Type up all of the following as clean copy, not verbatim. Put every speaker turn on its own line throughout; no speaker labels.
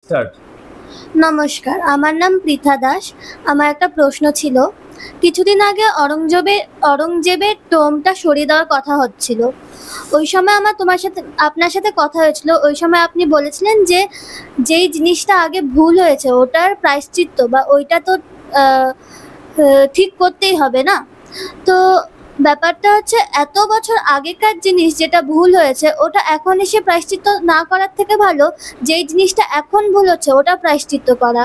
Start.
নমস্কার, আমার নাম পৃথা দাস। আমার একটা প্রশ্ন ছিল। কিছুদিন আগে অরঙ্গজেবের টোমটা সরিয়ে দেওয়ার কথা হচ্ছিল। ওই সময় আপনার সাথে কথা হয়েছিল। ওই সময় আপনি বলেছিলেন যে যেই জিনিসটা আগে ভুল হয়েছে ওটার প্রায়শ্চিত্ত বা ওইটা তো ঠিক করতেই হবে না। তো ব্যাপারটা হচ্ছে, এত বছর আগেকার জিনিস যেটা ভুল হয়েছে ওটা এখন এসে প্রায়শ্চিত্ত না করার থেকে ভালো যেই জিনিসটা এখন ভুল হচ্ছে ওটা প্রায়শ্চিত্ত করা।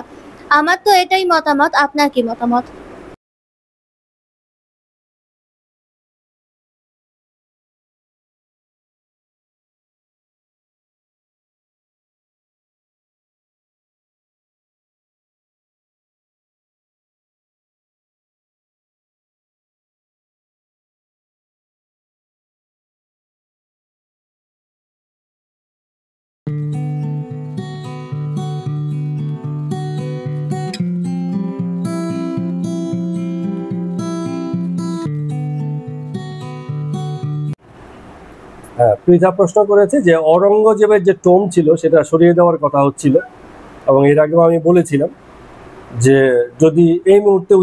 আমার তো এটাই মতামত। আপনার কি মতামত?
হ্যাঁ, পৃথা প্রশ্ন করেছে যে অরঙ্গজেবের যে টোম ছিল সেটা সরিয়ে দেওয়ার কথা হচ্ছিল, এবং এর আগেও আমি বলেছিলাম যে যদি এই মুহূর্তে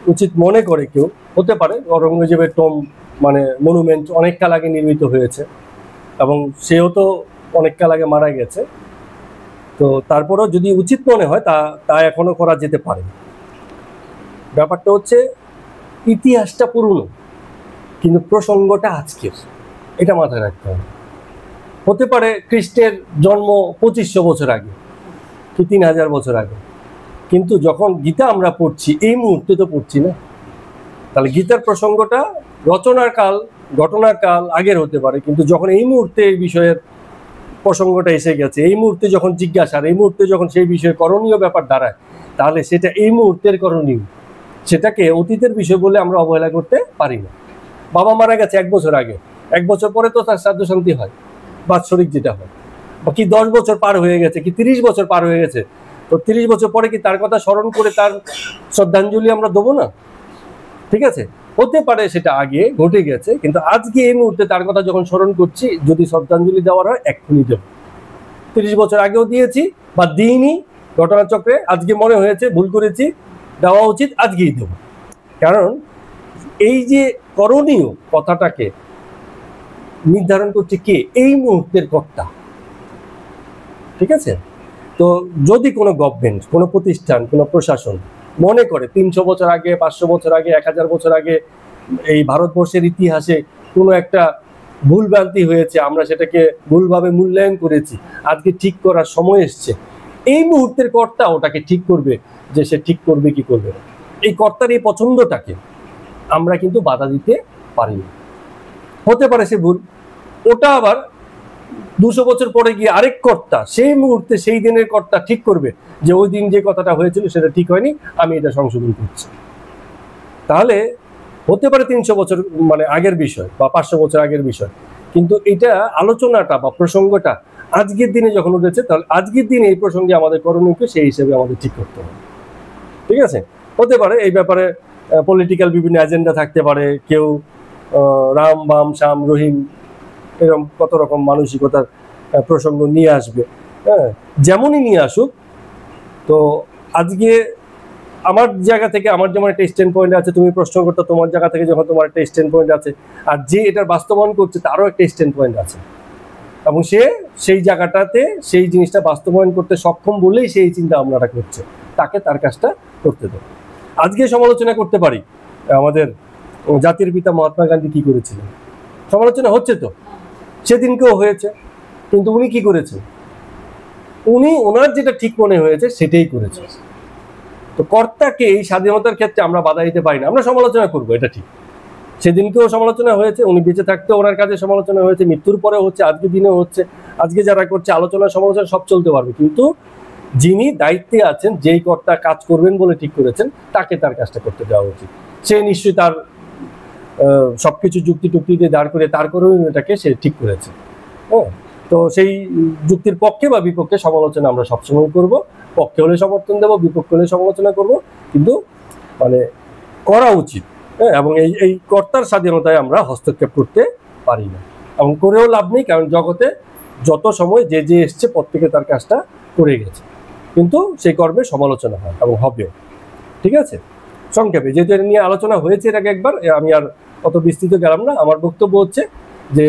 উচিত মনে করে কেউ, হতে পারে অরঙ্গজেবের টোম মানে মনুমেন্ট অনেক কাল আগে নির্মিত হয়েছে এবং সেও তো অনেক কাল আগে মারা গেছে। তো তারপরেও যদি উচিত মনে হয় তা এখনো করা যেতে পারে। ব্যাপারটা হচ্ছে ইতিহাসটা পুরনো কিন্তু প্রসঙ্গটা আজকের, এটা মাথায় রাখতে হবে। হতে পারে খ্রিস্টের জন্ম 2500 বছর আগে কি 3000 বছর আগে, কিন্তু যখন গীতা আমরা পড়ছি এই মুহূর্তে তো পড়ছি না। তাহলে গীতার প্রসঙ্গটা ঘটনার কাল আগের হতে পারে, কিন্তু যখন এই মুহূর্তে এই বিষয়ের প্রসঙ্গটা এসে গেছে, এই মুহূর্তে যখন জিজ্ঞাসার, এই মুহূর্তে যখন সেই বিষয়ে করণীয় ব্যাপার দাঁড়ায়, তাহলে সেটা এই মুহূর্তের করণীয়, সেটাকে অতীতের বিষয় বলে আমরা অবহেলা করতে পারি না। বাবা মারা গেছে 1 বছর আগে, 1 বছর পরে তো তার শ্রাদ্ধ শান্তি হয়, বাৎসরিক যেটা হয়, বা কি 10 বছর পার হয়ে গেছে, কি 30 বছর পার হয়ে গেছে, তো 30 বছর পরে কি তার কথা স্মরণ করে তার শ্রদ্ধাঞ্জলি আমরা দেবো না? ঠিক আছে, হতে পারে সেটা আগে ঘটে গেছে, কিন্তু আজকে এই মুহূর্তে তার কথা যখন স্মরণ করছি, যদি শ্রদ্ধাঞ্জলি দেওয়ার হয় এক্ষুনি দেব। 30 বছর আগেও দিয়েছি বা দিইনি, ঘটনাচক্রে আজকে মনে হয়েছে ভুল করেছি, দেওয়া উচিত, আজকেই দেব। কারণ এই যে করণীয় কথাটাকে নির্ধারণ করছে কে? এই মুহূর্তের কর্তা। ঠিক আছে, তো যদি কোনো গভর্নমেন্ট, কোনো প্রতিষ্ঠান, কোনো প্রশাসন মনে করে 300 বছর আগে, 500 বছর আগে, 1000 বছর আগে এই ভারতবর্ষের ইতিহাসে কোনো একটা ভুলভ্রান্তি হয়েছে, আমরা সেটাকে ভুলভাবে মূল্যায়ন করেছি, আজকে ঠিক করার সময় এসছে, এই মুহূর্তের কর্তা ওটাকে ঠিক করবে, যে সে ঠিক করবে কি করবে না। এই কর্তার এই পছন্দটাকে আমরা কিন্তু বাধা দিতে পারি না। হতে পারে সে ভুল, ওটা আবার 200 বছর পরে গিয়ে আরেক কর্তা সেই মুহূর্তে সেই দিনের কর্তা ঠিক করবে যে ওই দিন যে কথাটা হয়েছিল সেটা ঠিক হয়নি, আমি এটা সংশোধন করছি। তাহলে হতে পারে 300 বছর মানে আগের বিষয় বা 500 বছর আগের বিষয়, কিন্তু এটা আলোচনাটা বা প্রসঙ্গটা আজকের দিনে যখন উঠেছে, তাহলে আজকের দিনে এই প্রসঙ্গে আমাদের করণীয়কে সেই হিসেবে আমাদের ঠিক করতে হবে। ঠিক আছে, হতে পারে এই ব্যাপারে পলিটিক্যাল বিভিন্ন এজেন্ডা থাকতে পারে, কেউ রাম বাম শাম রহিম এরকম কত রকম মানসিকতার প্রসঙ্গ নিয়ে আসবে। হ্যাঁ, যেমনই নিয়ে আসুক, তো আজকে আমার জায়গা থেকে আমার যেমন একটা স্ট্যান্ড পয়েন্ট আছে, তুমি প্রশ্ন করতে তোমার জায়গা থেকে যখন তোমার একটা স্ট্যান্ড পয়েন্ট আছে, আর যে এটার বাস্তবায়ন করছে তারও একটা স্ট্যান্ড পয়েন্ট আছে, এবং সে সেই জায়গাটাতে সেই জিনিসটা বাস্তবায়ন করতে সক্ষম বলেই সেই চিন্তা ভাবনাটা করছে, তাকে তার কাজটা করতে দেবে। আজকে সমালোচনা করতে পারি আমাদের জাতির পিতা মহাত্মা গান্ধী কি করেছিলেন, সমালোচনা হচ্ছে তো, সেদিনকেও হয়েছে, কিন্তু উনি কি করেছেন? উনি ওনার যেটা ঠিক মনে হয়েছে সেটাই করেছে। তো কর্তাকে এই স্বাধীনতার ক্ষেত্রে আমরা বাধা দিতে পারি না, আমরা সমালোচনা করবো, এটা ঠিক। সেদিনকেও সমালোচনা হয়েছে, উনি বেঁচে থাকতেও ওনার কাছে সমালোচনা হয়েছে, মৃত্যুর পরেও হচ্ছে, আজকের দিনেও হচ্ছে, আজকে যারা করছে আলোচনা সমালোচনা সব চলতে পারবে, কিন্তু যিনি দায়িত্বে আছেন, যেই কর্তা কাজ করবেন বলে ঠিক করেছেন, তাকে তার কাজটা করতে দেওয়া উচিত। সে নিশ্চয়ই তার সবকিছু যুক্তি টুক্তি দিয়ে দাঁড় করে তার করণীয়টাকে সে ঠিক করেছে। হ্যাঁ, তো সেই যুক্তির পক্ষে বা বিপক্ষে সমালোচনা আমরা সবসময় করব, পক্ষে হলে সমর্থন দেবো, বিপক্ষে হলে সমালোচনা করব, কিন্তু মানে করা উচিত। হ্যাঁ, এবং এই কর্তার স্বাধীনতায় আমরা হস্তক্ষেপ করতে পারি না, এবং করেও লাভ নেই, কারণ জগতে যত সময় যে যে এসছে প্রত্যেকে তার কাজটা করে গেছে, কিন্তু সেই কর্মের সমালোচনা হয় এবং হবেও। ঠিক আছে, সংক্ষেপে যেহেতু এটা নিয়ে আলোচনা হয়েছে এর আগে একবার, আমি আর অত বিস্তৃত গেলাম না। আমার বক্তব্য হচ্ছে যে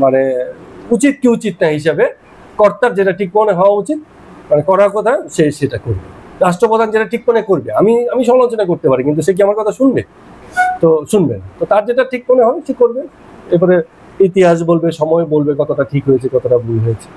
মানে উচিত কি উচিত না হিসাবে কর্তার যেটা ঠিক মনে হওয়া উচিত, মানে করার কথা সে সেটা করবে। রাষ্ট্রপ্রধান যেটা ঠিক মনে করবে, আমি সমালোচনা করতে পারি, কিন্তু সে কি আমার কথা শুনবে? তো শুনবে না। তো তার যেটা ঠিক মনে হবে সে করবে। এবারে ইতিহাস বলবে, সময় বলবে কতটা ঠিক হয়েছে কতটা ভুল হয়েছে।